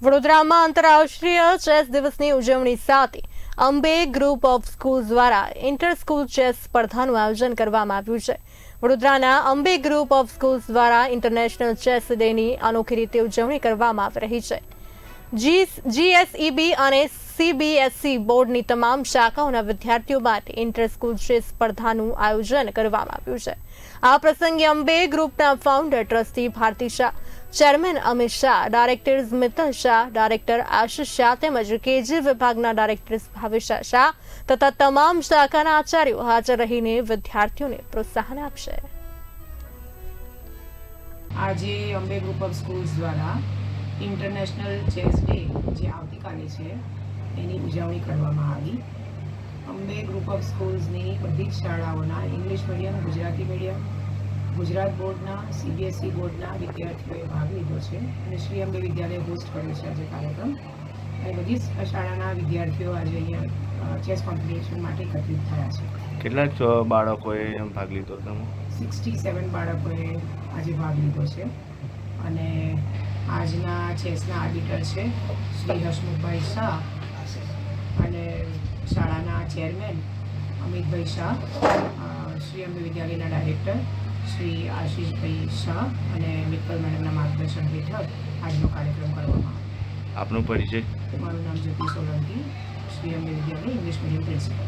વડોદરામાં આંતરરાષ્ટ્રીય ચેસ દિવસની ઉજવણી સાથે અંબે ગ્રુપ ઓફ સ્કૂલ દ્વારા ઇન્ટર સ્કૂલ ચેસ સ્પર્ધાનું આયોજન કરવામાં આવ્યું છે। વડોદરાના અંબે ગ્રુપ ઓફ સ્કૂલ્સ દ્વારા ઇન્ટરનેશનલ ચેસ ડેની અનોખી રીતે ઉજવણી કરવામાં આવી રહી છે। જીએસઈબી અને સીબીએસઈ બોર્ડની તમામ શાખાઓના વિદ્યાર્થીઓ માટે ઇન્ટર સ્કૂલ ચેસ સ્પર્ધાનું આયોજન કરવામાં આવ્યું છે। આ પ્રસંગે અંબે ગ્રુપના founder trustee Bharati Shah, chairman Amit Shah, directors Mittal Shah, director Ashish Shah તેમજ કેજી વિભાગના ડાયરેક્ટર્સ ભાવેશા શાહ તથા તમામ શાખાના આચાર્યો હાજર રહીને વિદ્યાર્થીઓને પ્રોત્સાહન આપશે। આજે અંબે ગ્રુપ ઓફ સ્કૂલ્સ દ્વારા ઇન્ટરનેશનલ ચેસ ડે જે આવતીકાલે છે એની ઉજવણી કરવામાં આવી। અંબે ગ્રુપ ઓફ સ્કૂલ્સની બધી જ શાળાઓના English medium, Gujarati medium, Gujarat બોર્ડના, સીબીએસઈ બોર્ડના વિદ્યાર્થીઓએ ભાગ લીધો છે અને શ્રી અંબે વિદ્યાલય હોસ્ટ કર્યો છે આજે કાર્યક્રમ। અને બધી જ શાળાના વિદ્યાર્થીઓ આજે અહીંયા ચેસ કોમ્પિટિશન માટે એકત્રિત થયા છે। કેટલાક બાળકોએ ભાગ લીધો તમે? 67 બાળકોએ આજે ભાગ લીધો છે અને આજના ચેસના આર્બિટર છે શ્રી હસમુખભાઈ શાહ અને શાળાના ચેરમેન અમિતભાઈ શાહ, શ્રી અંબે વિદ્યાલયના ડાયરેક્ટર શ્રી આશિષભાઈ શાહ અને મિત્તલ મેડમના માર્ગદર્શન હેઠળ આજનો કાર્યક્રમ કરવામાં આવ્યો। આપનો પરિચય? મારું નામ જ્યોતિ સોલંકી, શ્રી અંબે વિદ્યાલય ઇંગ્લિશ મીડિયમ પ્રિન્સિપલ।